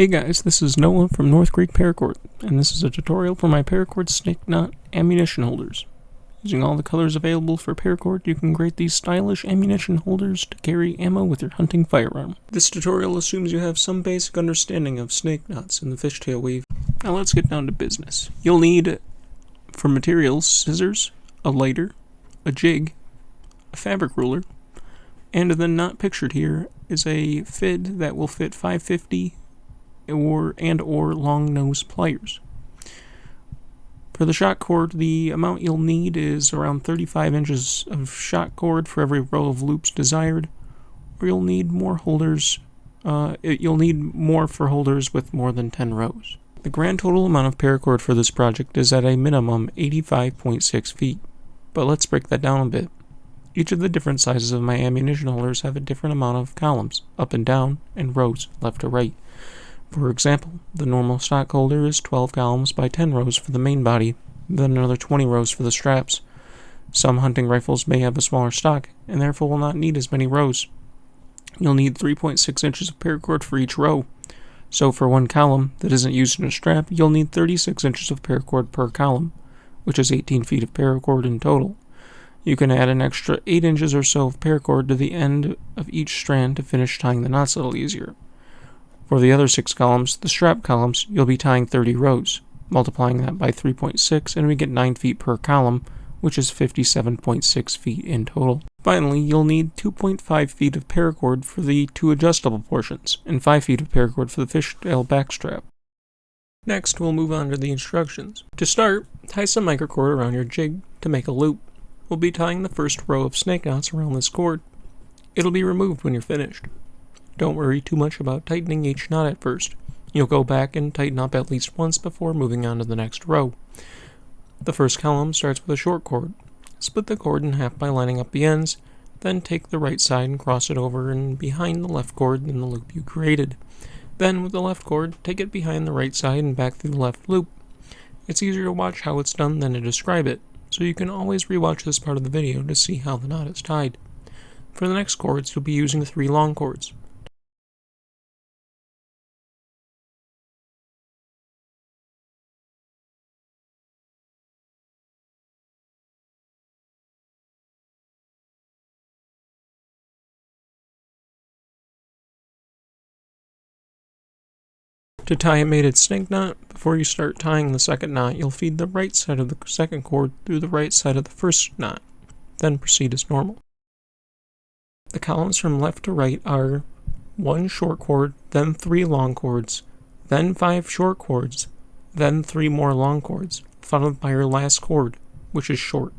Hey guys, this is Noah from North Creek Paracord, and this is a tutorial for my paracord snake knot ammunition holders. Using all the colors available for paracord, you can create these stylish ammunition holders to carry ammo with your hunting firearm. This tutorial assumes you have some basic understanding of snake knots and the fishtail weave. Now let's get down to business. You'll need, for materials, scissors, a lighter, a jig, a fabric ruler, and then not pictured here is a fid that will fit 550 or long nose pliers. For the shot cord, the amount you'll need is around 35 inches of shot cord for every row of loops desired, or you'll need more holders. You'll need more for holders with more than 10 rows. The grand total amount of paracord for this project is at a minimum 85.6 feet, but let's break that down a bit. Each of the different sizes of my ammunition holders have a different amount of columns, up and down, and rows, left to right. For example, the normal stock holder is 12 columns by 10 rows for the main body, then another 20 rows for the straps. Some hunting rifles may have a smaller stock, and therefore will not need as many rows. You'll need 3.6 inches of paracord for each row. So for one column that isn't used in a strap, you'll need 36 inches of paracord per column, which is 18 feet of paracord in total. You can add an extra 8 inches or so of paracord to the end of each strand to finish tying the knots a little easier. For the other 6 columns, the strap columns, you'll be tying 30 rows, multiplying that by 3.6, and we get 9 feet per column, which is 57.6 feet in total. Finally, you'll need 2.5 feet of paracord for the 2 adjustable portions, and 5 feet of paracord for the fishtail backstrap. Next, we'll move on to the instructions. To start, tie some microcord around your jig to make a loop. We'll be tying the first row of snake knots around this cord. It'll be removed when you're finished. Don't worry too much about tightening each knot at first. You'll go back and tighten up at least once before moving on to the next row. The first column starts with a short cord. Split the cord in half by lining up the ends, then take the right side and cross it over and behind the left cord in the loop you created. Then, with the left cord, take it behind the right side and back through the left loop. It's easier to watch how it's done than to describe it, so you can always rewatch this part of the video to see how the knot is tied. For the next cords, you'll be using 3 long cords. To tie a mated snake knot, before you start tying the second knot, you'll feed the right side of the second cord through the right side of the first knot, then proceed as normal. The columns from left to right are 1 short cord, then 3 long cords, then 5 short cords, then 3 more long cords, followed by your last cord, which is short.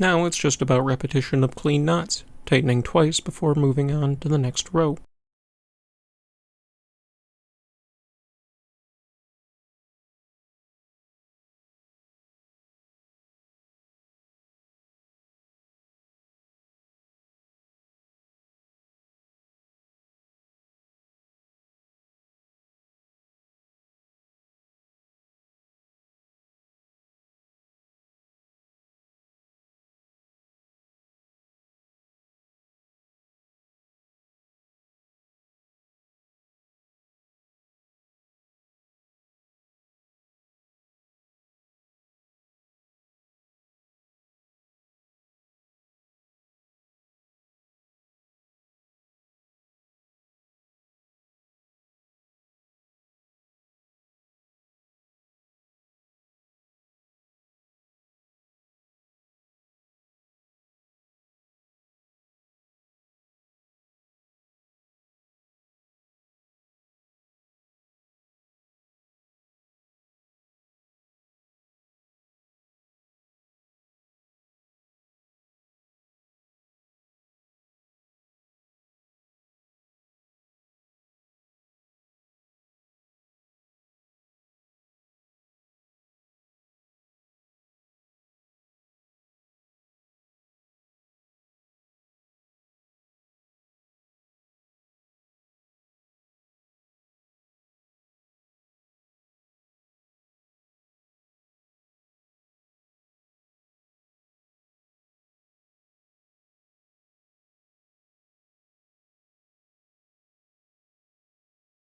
Now it's just about repetition of clean knots, tightening twice before moving on to the next row.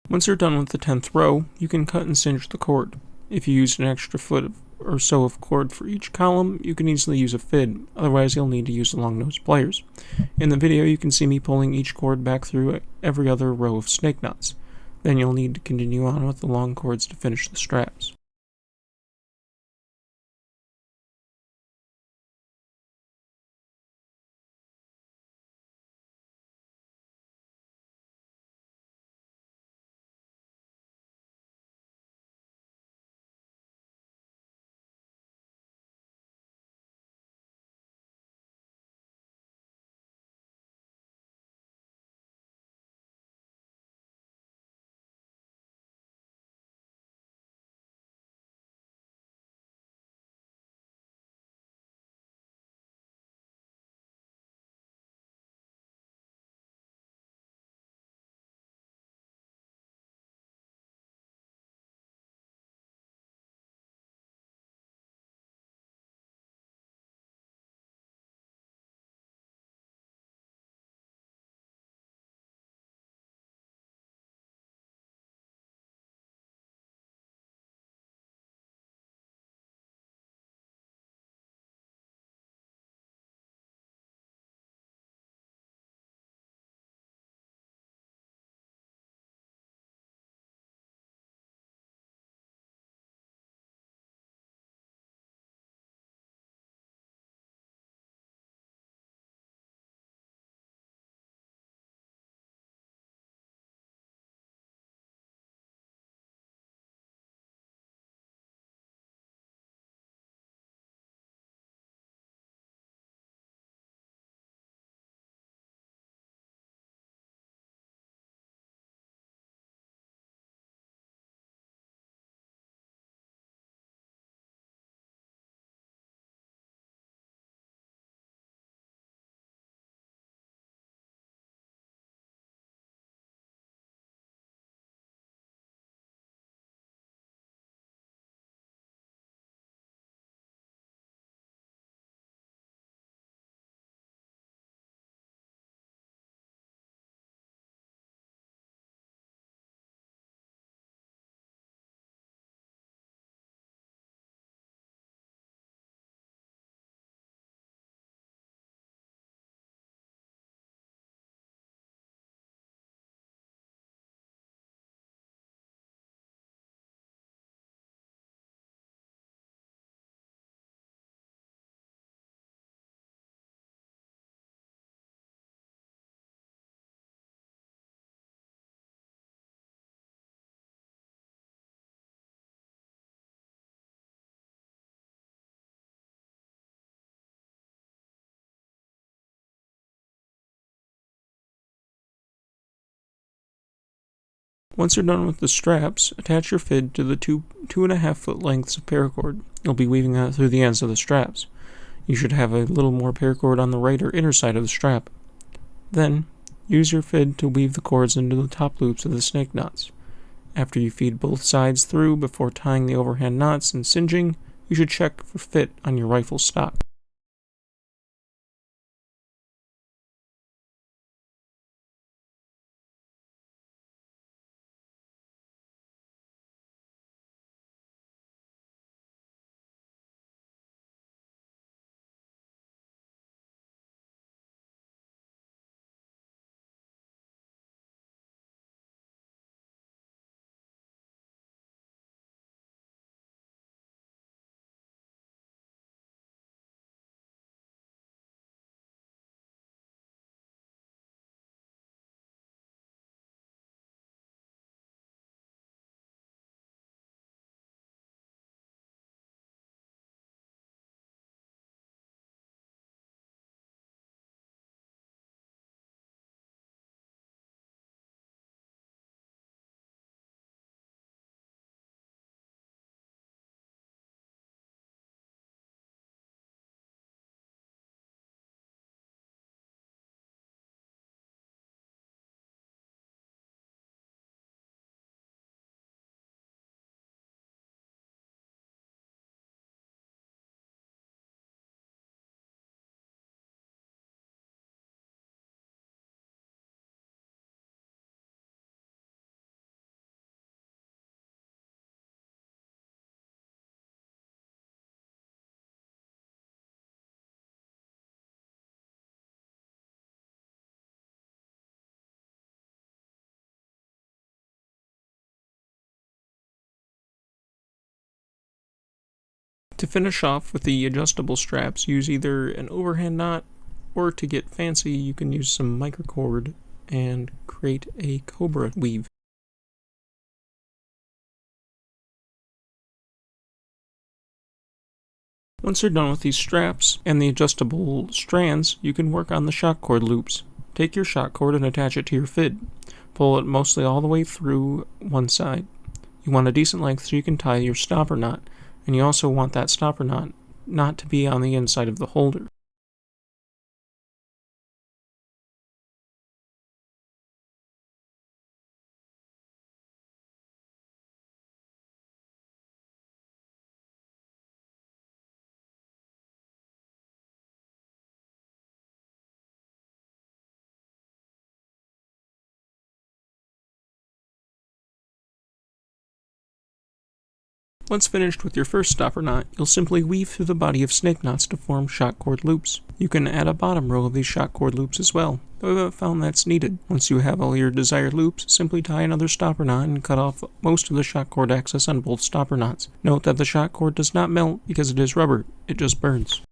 Once you're done with the 10th row, you can cut and cinch the cord. If you used an extra foot or so of cord for each column, you can easily use a fid, otherwise you'll need to use the long nose pliers. In the video you can see me pulling each cord back through every other row of snake knots. Then you'll need to continue on with the long cords to finish the straps. Once you're done with the straps, attach your fid to the 2.5 foot lengths of paracord. You'll be weaving out through the ends of the straps. You should have a little more paracord on the right or inner side of the strap. Then, use your fid to weave the cords into the top loops of the snake knots. After you feed both sides through before tying the overhand knots and cinching, you should check for fit on your rifle stock. To finish off with the adjustable straps, use either an overhand knot, or to get fancy, you can use some microcord and create a cobra weave. Once you're done with these straps and the adjustable strands, you can work on the shock cord loops. Take your shock cord and attach it to your fid. Pull it mostly all the way through one side. You want a decent length so you can tie your stopper knot, and you also want that stopper knot not to be on the inside of the holder. Once finished with your first stopper knot, you'll simply weave through the body of snake knots to form shock cord loops. You can add a bottom row of these shock cord loops as well, though I haven't found that's needed. Once you have all your desired loops, simply tie another stopper knot and cut off most of the shock cord access on both stopper knots. Note that the shock cord does not melt because it is rubber, it just burns.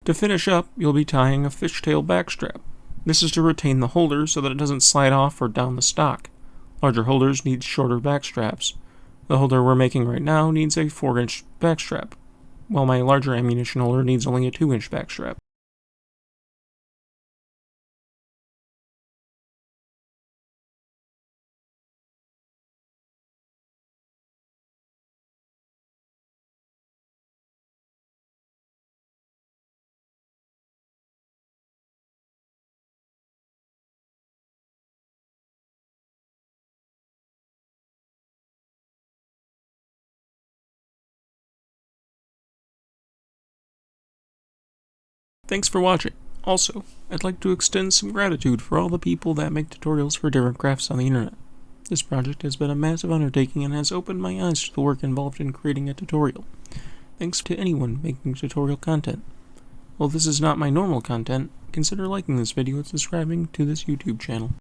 To finish up, you'll be tying a fishtail backstrap. This is to retain the holder so that it doesn't slide off or down the stock. Larger holders need shorter backstraps. The holder we're making right now needs a 4-inch backstrap, while my larger ammunition holder needs only a 2-inch backstrap. Thanks for watching. Also, I'd like to extend some gratitude for all the people that make tutorials for different crafts on the internet. This project has been a massive undertaking and has opened my eyes to the work involved in creating a tutorial. Thanks to anyone making tutorial content. While this is not my normal content, consider liking this video and subscribing to this YouTube channel.